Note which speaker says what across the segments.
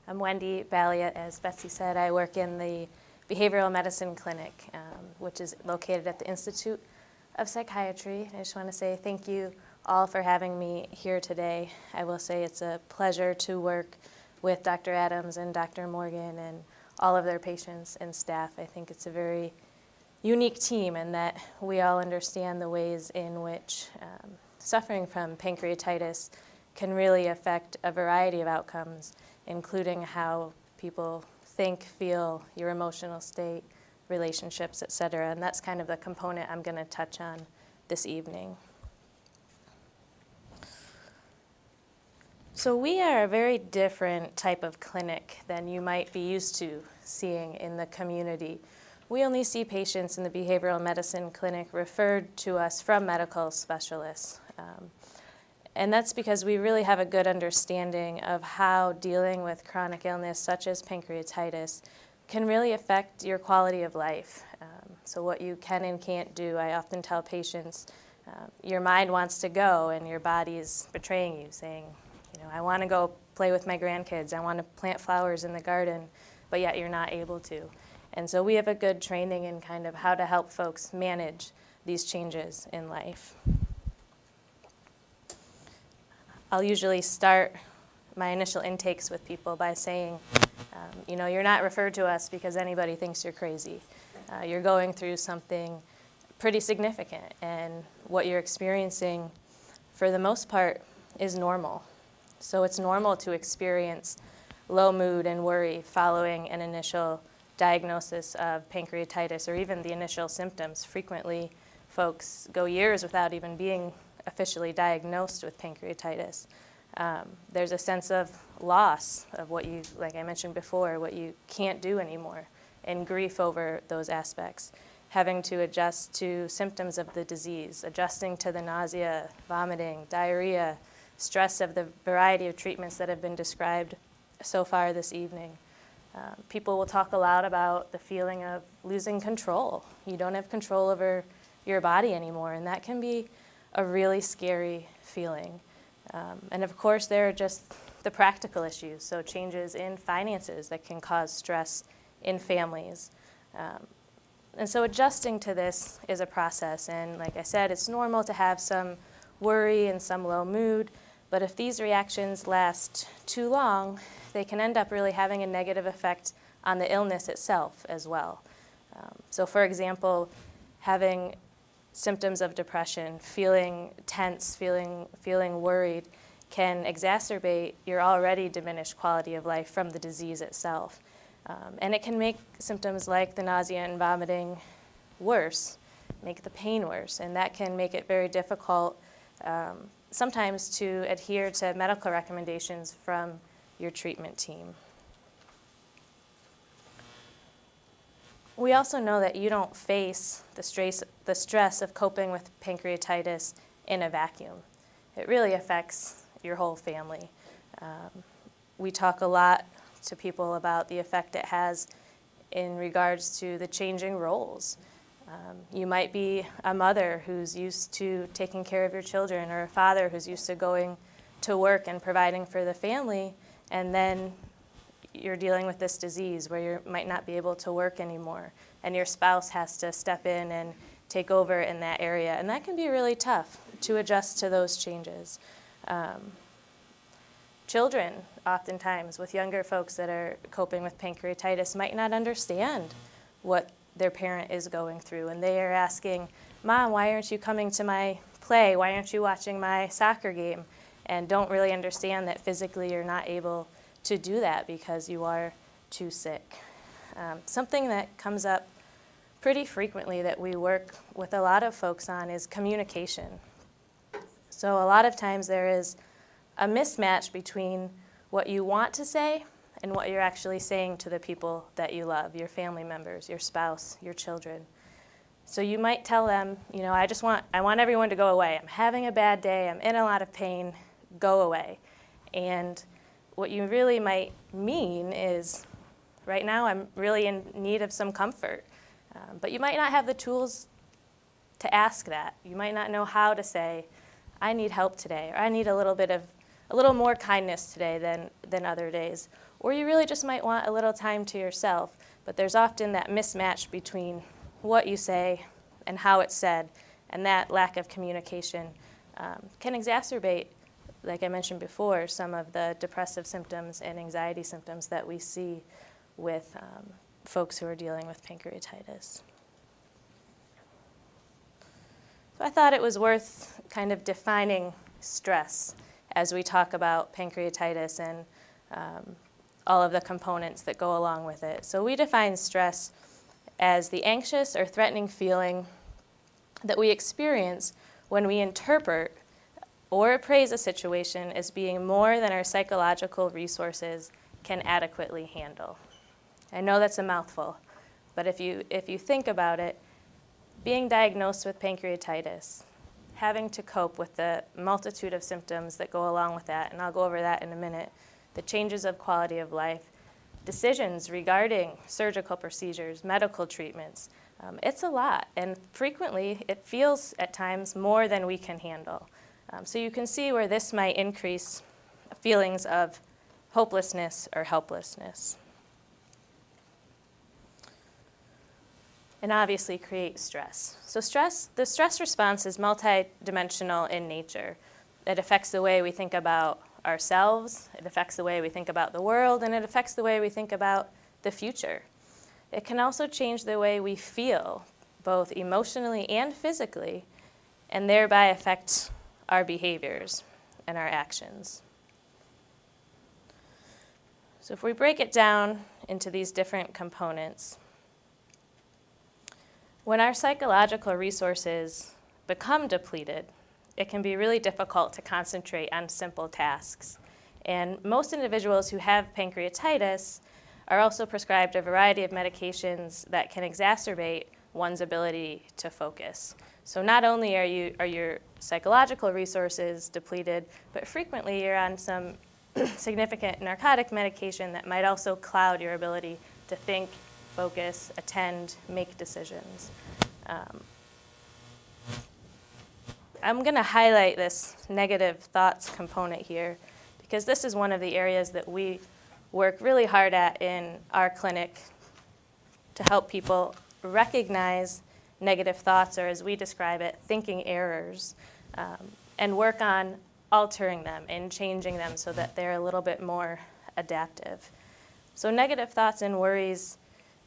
Speaker 1: I'm Wendy Balliet. As Betsy said, I work in the behavioral medicine clinic, which is located at the Institute of Psychiatry. I just want to say thank you all for having me here today. I will say it's a pleasure to work with Dr. Adams and Dr. Morgan and all of their patients and staff. I think it's a very unique team in that we all understand the ways in which suffering from pancreatitis can really affect a variety of outcomes, including how people think, feel, your emotional state, relationships, et cetera. And that's kind of the component I'm going to touch on this evening. So we are a very different type of clinic than you might be used to seeing in the community. We only see patients in the behavioral medicine clinic referred to us from medical specialists. And that's because we really have a good understanding of how dealing with chronic illness such as pancreatitis can really affect your quality of life. So what you can and can't do, I often tell patients, your mind wants to go and your body's betraying you, saying, I want to go play with my grandkids, I want to plant flowers in the garden, but yet you're not able to. And so we have a good training in kind of how to help folks manage these changes in life. I'll usually start my initial intakes with people by saying, you're not referred to us because anybody thinks you're crazy. You're going through something pretty significant, and what you're experiencing, for the most part, is normal. So it's normal to experience low mood and worry following an initial diagnosis of pancreatitis or even the initial symptoms. Frequently, folks go years without even being officially diagnosed with pancreatitis. There's a sense of loss of what you, like I mentioned before, what you can't do anymore, and grief over those aspects. Having to adjust to symptoms of the disease, adjusting to the nausea, vomiting, diarrhea, stress of the variety of treatments that have been described so far this evening. People will talk a lot about the feeling of losing control. You don't have control over your body anymore, and that can be a really scary feeling. And of course, there are just the practical issues, so changes in finances that can cause stress in families. And so adjusting to this is a process, and like I said, it's normal to have some worry and some low mood, but if these reactions last too long, they can end up really having a negative effect on the illness itself as well. So for example, having symptoms of depression, feeling tense, feeling worried, can exacerbate your already diminished quality of life from the disease itself. And it can make symptoms like the nausea and vomiting worse, make the pain worse, and that can make it very difficult sometimes to adhere to medical recommendations from your treatment team. We also know that you don't face the stress of coping with pancreatitis in a vacuum. It really affects your whole family. We talk a lot to people about the effect it has in regards to the changing roles. You might be a mother who's used to taking care of your children, or a father who's used to going to work and providing for the family, and then you're dealing with this disease where you might not be able to work anymore, and your spouse has to step in and take over in that area, and that can be really tough to adjust to those changes. Children, oftentimes, with younger folks that are coping with pancreatitis, might not understand what their parent is going through, and they are asking, "Mom, why aren't you coming to my play? Why aren't you watching my soccer game?" And don't really understand that physically you're not able to do that because you are too sick. Something that comes up pretty frequently that we work with a lot of folks on is communication. So a lot of times there is a mismatch between what you want to say and what you're actually saying to the people that you love, your family members, your spouse, your children. So you might tell them, I want everyone to go away. I'm having a bad day. I'm in a lot of pain. Go away. And what you really might mean is, right now I'm really in need of some comfort. But you might not have the tools to ask that. You might not know how to say, I need help today, or I need a little bit of a little more kindness today than other days. Or you really just might want a little time to yourself, but there's often that mismatch between what you say and how it's said, and that lack of communication can exacerbate, like I mentioned before, some of the depressive symptoms and anxiety symptoms that we see with folks who are dealing with pancreatitis. So I thought it was worth kind of defining stress as we talk about pancreatitis and all of the components that go along with it. So we define stress as the anxious or threatening feeling that we experience when we interpret or appraise a situation as being more than our psychological resources can adequately handle. I know that's a mouthful, but if you think about it, being diagnosed with pancreatitis, having to cope with the multitude of symptoms that go along with that, and I'll go over that in a minute, the changes of quality of life, decisions regarding surgical procedures, medical treatments, it's a lot, and frequently it feels at times more than we can handle. So you can see where this might increase feelings of hopelessness or helplessness. And obviously create stress. So the stress response is multidimensional in nature. It affects the way we think about ourselves, it affects the way we think about the world, and it affects the way we think about the future. It can also change the way we feel, both emotionally and physically, and thereby affect our behaviors and our actions. So if we break it down into these different components, when our psychological resources become depleted, it can be really difficult to concentrate on simple tasks. And most individuals who have pancreatitis are also prescribed a variety of medications that can exacerbate one's ability to focus. So not only are your psychological resources depleted, but frequently you're on some significant narcotic medication that might also cloud your ability to think, focus, attend, make decisions. I'm going to highlight this negative thoughts component here because this is one of the areas that we work really hard at in our clinic to help people recognize negative thoughts, or as we describe it, thinking errors, and work on altering them and changing them so that they're a little bit more adaptive. So negative thoughts and worries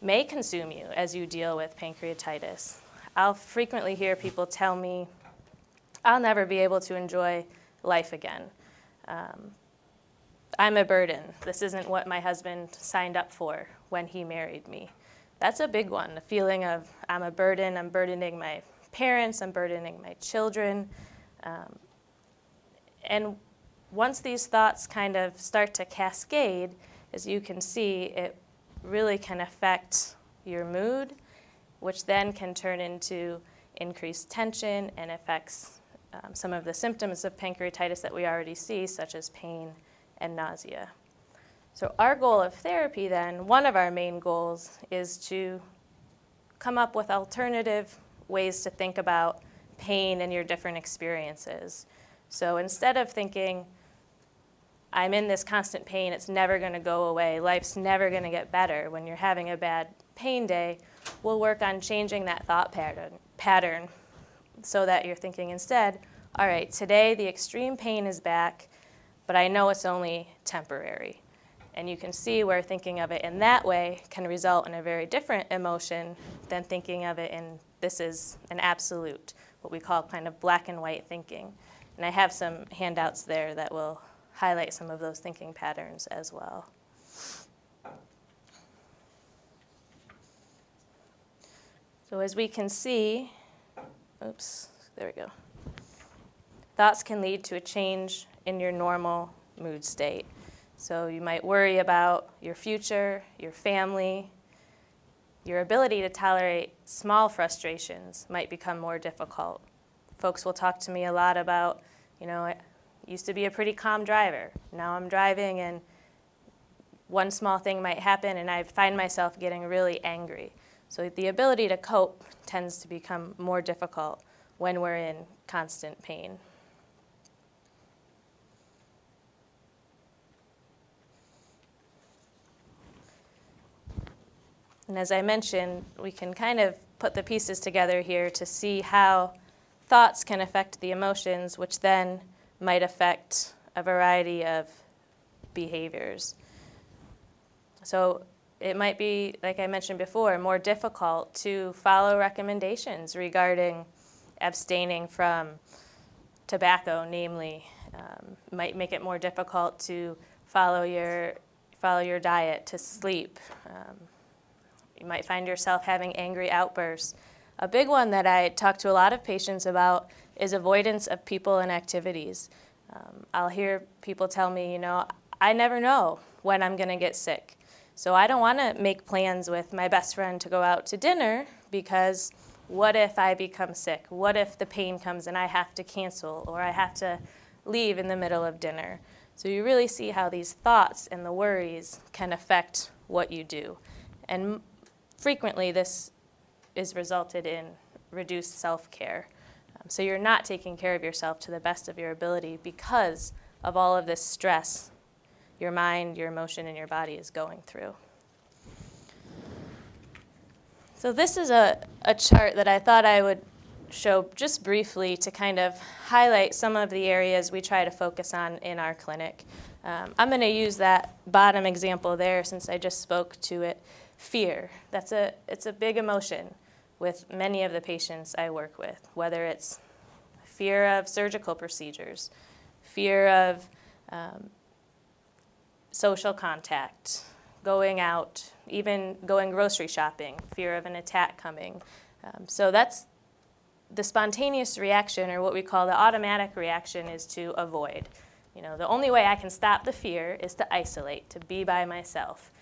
Speaker 1: may consume you as you deal with pancreatitis. I'll frequently hear people tell me, I'll never be able to enjoy life again. I'm a burden. This isn't what my husband signed up for when he married me. That's a big one, the feeling of I'm a burden, I'm burdening my parents, I'm burdening my children. And once these thoughts kind of start to cascade, as you can see, it really can affect your mood, which then can turn into increased tension and affects some of the symptoms of pancreatitis that we already see, such as pain and nausea. So our goal of therapy then, one of our main goals, is to come up with alternative ways to think about pain and your different experiences. So instead of thinking, I'm in this constant pain, it's never going to go away, life's never going to get better when you're having a bad pain day, we'll work on changing that thought pattern so that you're thinking instead, all right, today the extreme pain is back, but I know it's only temporary. And you can see where thinking of it in that way can result in a very different emotion than thinking of it in this is an absolute, what we call kind of black and white thinking. And I have some handouts there that will highlight some of those thinking patterns as well. So as we can see, there we go. Thoughts can lead to a change in your normal mood state. So you might worry about your future, your family. Your ability to tolerate small frustrations might become more difficult. Folks will talk to me a lot about, I used to be a pretty calm driver. Now I'm driving and one small thing might happen and I find myself getting really angry. So the ability to cope tends to become more difficult. when we're in constant pain. And as I mentioned, we can kind of put the pieces together here to see how thoughts can affect the emotions, which then might affect a variety of behaviors. So it might be, like I mentioned before, more difficult to follow recommendations regarding abstaining from tobacco, namely. Might make it more difficult to follow your diet, to sleep. You might find yourself having angry outbursts. A big one that I talk to a lot of patients about is avoidance of people and activities. I'll hear people tell me, I never know when I'm going to get sick. So I don't want to make plans with my best friend to go out to dinner because what if I become sick? What if the pain comes and I have to cancel or I have to leave in the middle of dinner? So you really see how these thoughts and the worries can affect what you do. And frequently this is resulted in reduced self-care. So you're not taking care of yourself to the best of your ability because of all of this stress your mind, your emotion, and your body is going through. So this is a chart that I thought I would show just briefly to kind of highlight some of the areas we try to focus on in our clinic. I'm going to use that bottom example there since I just spoke to it. Fear. It's a big emotion with many of the patients I work with, whether it's fear of surgical procedures, fear of social contact, going out, even going grocery shopping, fear of an attack coming. So that's the spontaneous reaction, or what we call the automatic reaction, is to avoid. The only way I can stop the fear is to isolate, to be by myself.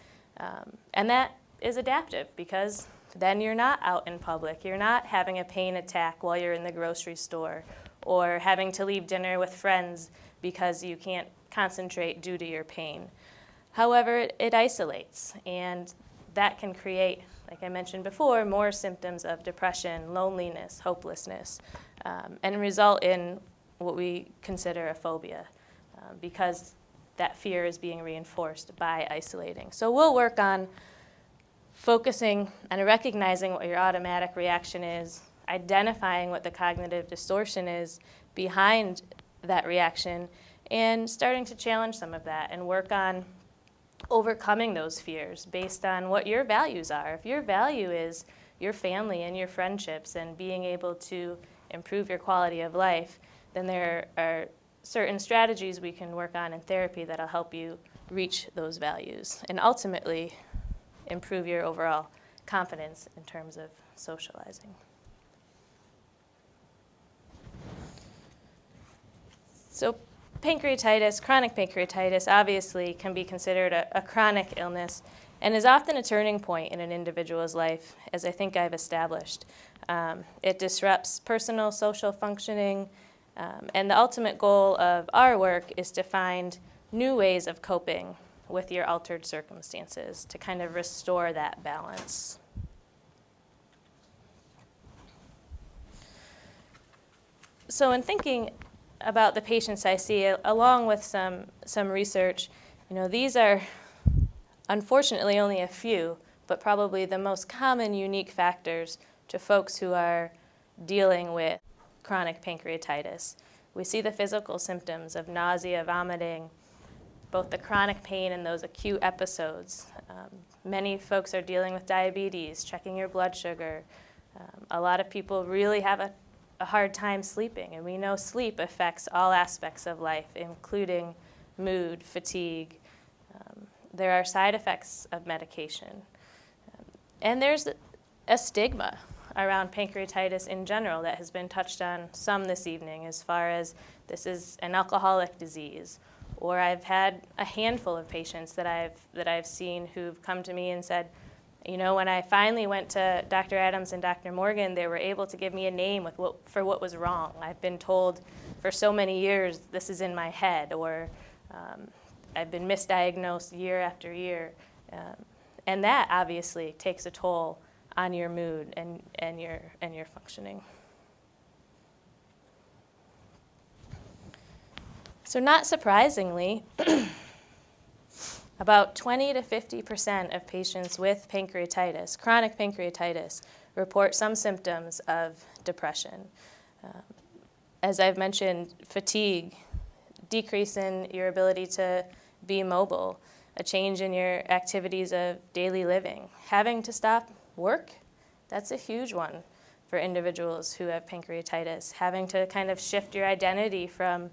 Speaker 1: And that is adaptive because then you're not out in public. You're not having a pain attack while you're in the grocery store or having to leave dinner with friends because you can't concentrate due to your pain. However, it isolates, and that can create, like I mentioned before, more symptoms of depression, loneliness, hopelessness, and result in what we consider a phobia because that fear is being reinforced by isolating. So we'll work on focusing and recognizing what your automatic reaction is, identifying what the cognitive distortion is behind that reaction, and starting to challenge some of that and work on overcoming those fears based on what your values are. If your value is your family and your friendships and being able to improve your quality of life, then there are certain strategies we can work on in therapy that'll help you reach those values and ultimately improve your overall confidence in terms of socializing. So pancreatitis, chronic pancreatitis, obviously can be considered a chronic illness and is often a turning point in an individual's life, as I think I've established. It disrupts personal, social functioning, and the ultimate goal of our work is to find new ways of coping with your altered circumstances to kind of restore that balance. So in thinking about the patients I see, along with some research, these are unfortunately only a few, but probably the most common unique factors to folks who are dealing with chronic pancreatitis. We see the physical symptoms of nausea, vomiting, both the chronic pain and those acute episodes. Many folks are dealing with diabetes, checking your blood sugar. A lot of people really have a hard time sleeping, and we know sleep affects all aspects of life, including mood, fatigue. There are side effects of medication. And there's a stigma around pancreatitis in general that has been touched on some this evening, as far as this is an alcoholic disease. Or I've had a handful of patients that I've seen who've come to me and said, when I finally went to Dr. Adams and Dr. Morgan, they were able to give me a name for what was wrong. I've been told for so many years this is in my head, or I've been misdiagnosed year after year. And that obviously takes a toll on your mood and your functioning. So not surprisingly, About 20 to 50% of patients with pancreatitis, chronic pancreatitis, report some symptoms of depression. As I've mentioned, fatigue, decrease in your ability to be mobile, a change in your activities of daily living, having to stop work, that's a huge one for individuals who have pancreatitis, having to kind of shift your identity from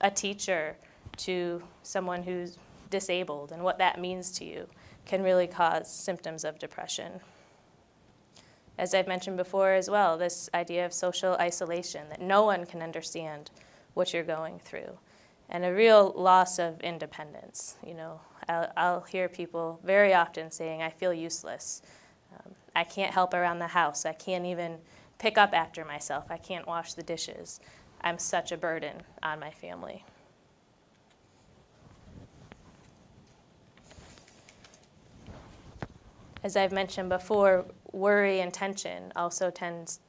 Speaker 1: a teacher to someone who's disabled and what that means to you can really cause symptoms of depression. As I've mentioned before as well, this idea of social isolation, that no one can understand what you're going through, and a real loss of independence. You know, I'll hear people very often saying, I feel useless. I can't help around the house. I can't even pick up after myself. I can't wash the dishes. I'm such a burden on my family. As I've mentioned before, worry and tension also tends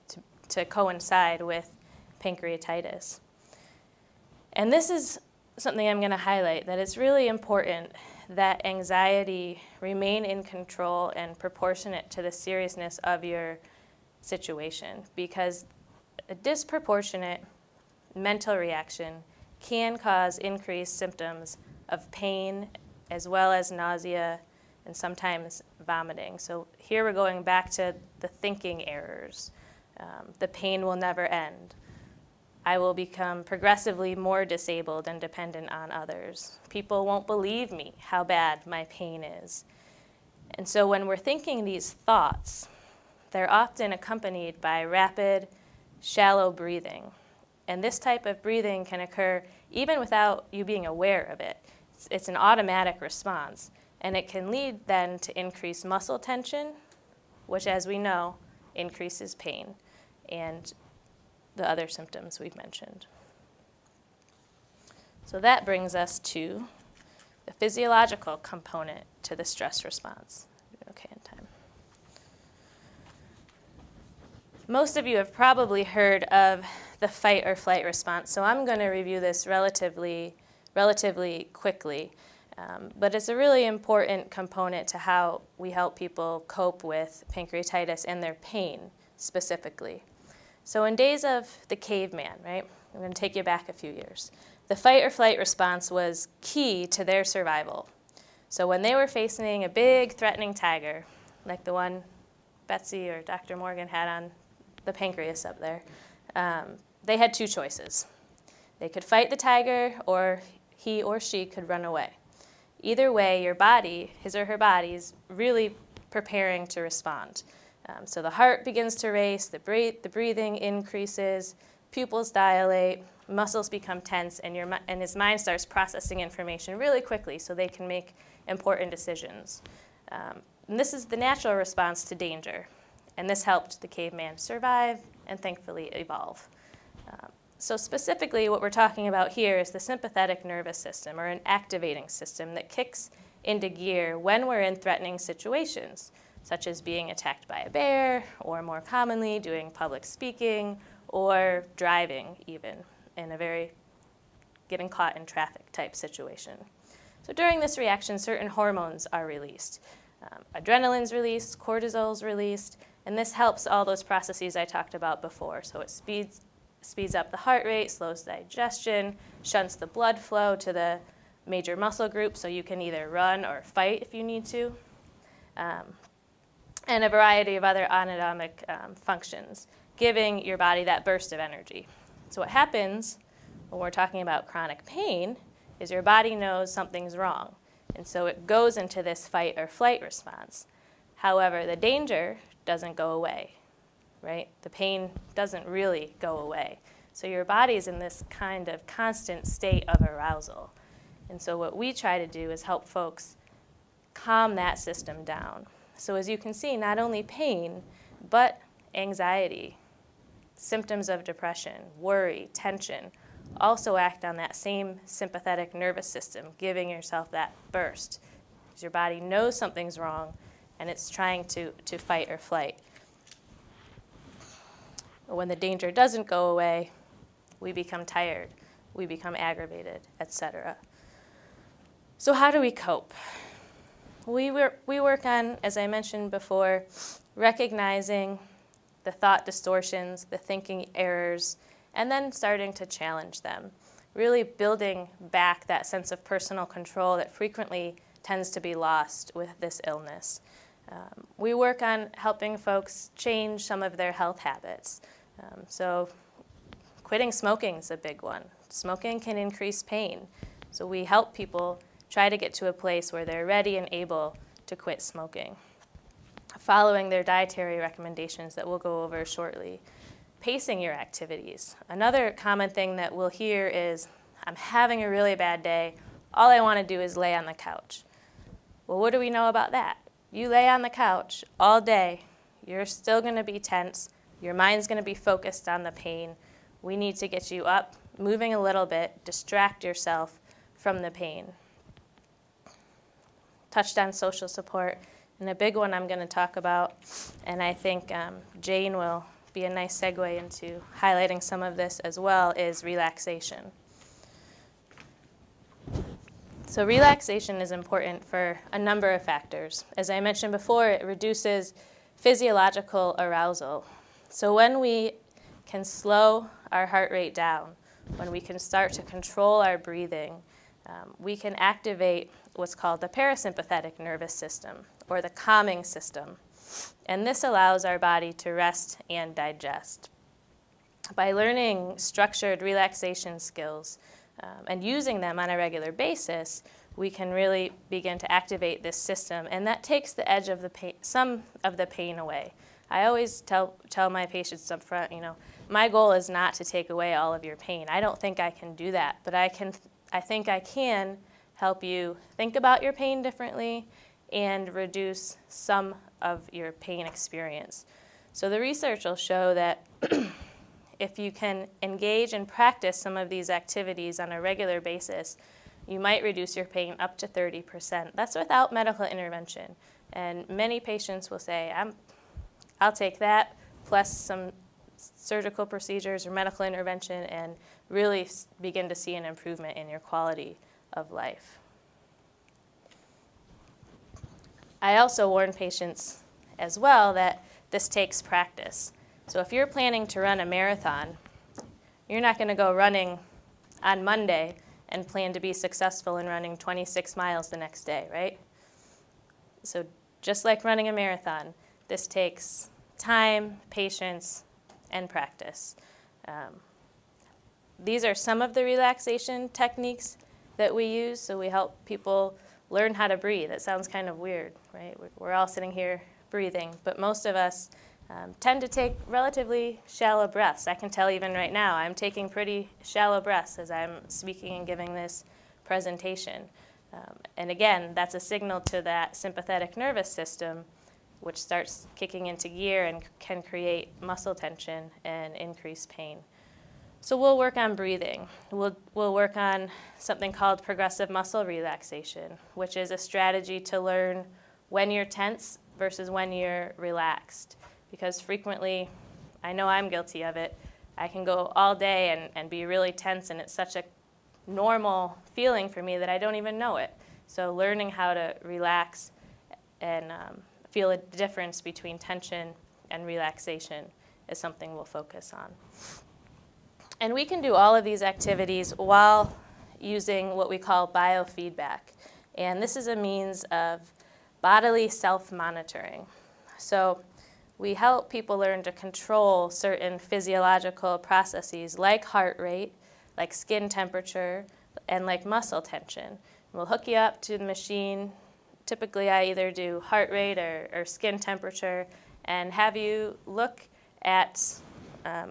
Speaker 1: to coincide with pancreatitis. And this is something I'm going to highlight, that it's really important that anxiety remain in control and proportionate to the seriousness of your situation, because a disproportionate mental reaction can cause increased symptoms of pain as well as nausea and sometimes vomiting. So here we're going back to the thinking errors. The pain will never end. I will become progressively more disabled and dependent on others. People won't believe me how bad my pain is. And so when we're thinking these thoughts, they're often accompanied by rapid, shallow breathing. And this type of breathing can occur even without you being aware of it. It's an automatic response. And it can lead then to increased muscle tension, which, as we know, increases pain and the other symptoms we've mentioned. So that brings us to the physiological component to the stress response. Okay, in time. Most of you have probably heard of the fight or flight response, so I'm going to review this relatively quickly. But it's a really important component to how we help people cope with pancreatitis and their pain specifically. So in days of the caveman, right, I'm going to take you back a few years, the fight or flight response was key to their survival. So when they were facing a big threatening tiger, like the one Betsy or Dr. Morgan had on the pancreas up there, they had two choices. They could fight the tiger, or he or she could run away. Either way, your body, his or her body, is really preparing to respond. So the heart begins to race, the breathing increases, pupils dilate, muscles become tense, and his mind starts processing information really quickly so they can make important decisions. And this is the natural response to danger. And this helped the caveman survive and thankfully evolve. So specifically what we're talking about here is the sympathetic nervous system, or an activating system that kicks into gear when we're in threatening situations, such as being attacked by a bear, or more commonly doing public speaking, or driving even, in a very getting caught in traffic type situation. So during this reaction, certain hormones are released. Adrenaline's released, cortisol's released, and this helps all those processes I talked about before. So it speeds up the heart rate, slows digestion, shunts the blood flow to the major muscle groups so you can either run or fight if you need to, and a variety of other autonomic functions, giving your body that burst of energy. So what happens when we're talking about chronic pain is your body knows something's wrong, and so it goes into this fight or flight response. However, the danger doesn't go away. Right? The pain doesn't really go away. So your body's in this kind of constant state of arousal. And so what we try to do is help folks calm that system down. So as you can see, not only pain, but anxiety, symptoms of depression, worry, tension, also act on that same sympathetic nervous system, giving yourself that burst. Because your body knows something's wrong, and it's trying to fight or flight. When the danger doesn't go away, we become tired, we become aggravated, etc. So how do we cope? We work on, as I mentioned before, recognizing the thought distortions, the thinking errors, and then starting to challenge them. Really building back that sense of personal control that frequently tends to be lost with this illness. We work on helping folks change some of their health habits. So quitting smoking is a big one. Smoking can increase pain. So we help people try to get to a place where they're ready and able to quit smoking, following their dietary recommendations that we'll go over shortly. Pacing your activities. Another common thing that we'll hear is, I'm having a really bad day. All I want to do is lay on the couch. Well, what do we know about that? You lay on the couch all day, you're still going to be tense. Your mind's going to be focused on the pain. We need to get you up, moving a little bit, distract yourself from the pain. Touched on social support, and a big one I'm going to talk about, and I think Jane will be a nice segue into highlighting some of this as well, is relaxation. So relaxation is important for a number of factors. As I mentioned before, it reduces physiological arousal. So when we can slow our heart rate down, when we can start to control our breathing, we can activate what's called the parasympathetic nervous system, or the calming system. And this allows our body to rest and digest. By learning structured relaxation skills and using them on a regular basis, we can really begin to activate this system, and that takes the edge of the pain, some of the pain away. I always tell my patients up front, my goal is not to take away all of your pain. I don't think I can do that, but I think I can help you think about your pain differently and reduce some of your pain experience. So the research will show that if you can engage and practice some of these activities on a regular basis, you might reduce your pain up to 30%. That's without medical intervention. And many patients will say, I'll take that plus some surgical procedures or medical intervention and really begin to see an improvement in your quality of life. I also warn patients as well that this takes practice. So if you're planning to run a marathon, you're not going to go running on Monday and plan to be successful in running 26 miles the next day, right? So just like running a marathon, this takes time, patience, and practice. These are some of the relaxation techniques that we use, so we help people learn how to breathe. It sounds kind of weird, right? We're all sitting here breathing, but most of us tend to take relatively shallow breaths. I can tell even right now I'm taking pretty shallow breaths as I'm speaking and giving this presentation. And again, that's a signal to that sympathetic nervous system, which starts kicking into gear and can create muscle tension and increase pain. So we'll work on breathing. We'll work on something called progressive muscle relaxation, which is a strategy to learn when you're tense versus when you're relaxed. Because frequently, I know I'm guilty of it, I can go all day and be really tense, and it's such a normal feeling for me that I don't even know it. So learning how to relax and feel a difference between tension and relaxation is something we'll focus on. And we can do all of these activities while using what we call biofeedback. And this is a means of bodily self-monitoring. So we help people learn to control certain physiological processes like heart rate, like skin temperature, and like muscle tension. We'll hook you up to the machine. Typically, I either do heart rate or skin temperature and have you look at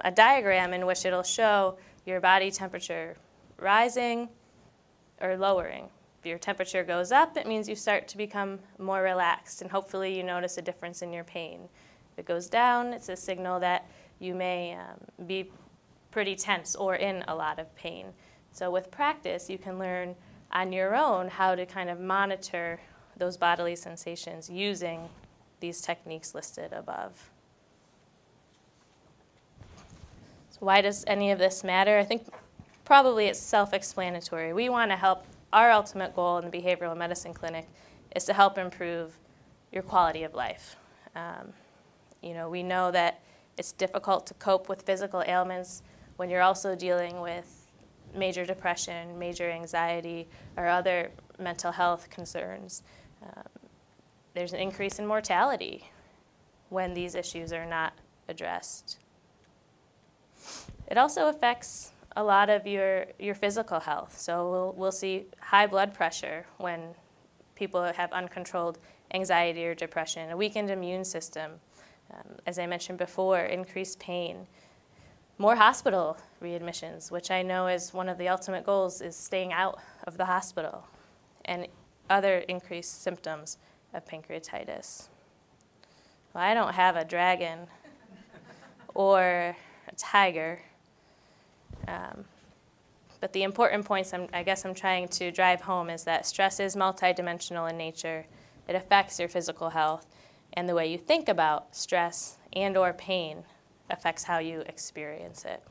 Speaker 1: a diagram in which it'll show your body temperature rising or lowering. If your temperature goes up, it means you start to become more relaxed, and hopefully you notice a difference in your pain. If it goes down, it's a signal that you may be pretty tense or in a lot of pain. So with practice, you can learn on your own how to kind of monitor those bodily sensations using these techniques listed above. So why does any of this matter? I think probably it's self-explanatory. We want to help our ultimate goal in the behavioral medicine clinic is to help improve your quality of life. We know that it's difficult to cope with physical ailments when you're also dealing with major depression, major anxiety, or other mental health concerns. There's an increase in mortality when these issues are not addressed. It also affects a lot of your physical health. So we'll see high blood pressure when people have uncontrolled anxiety or depression, a weakened immune system, as I mentioned before, increased pain, more hospital readmissions, which I know is one of the ultimate goals, is staying out of the hospital, and other increased symptoms of pancreatitis. Well, I don't have a dragon or a tiger, but the important points I guess I'm trying to drive home is that stress is multidimensional in nature. It affects your physical health, and the way you think about stress and or pain affects how you experience it.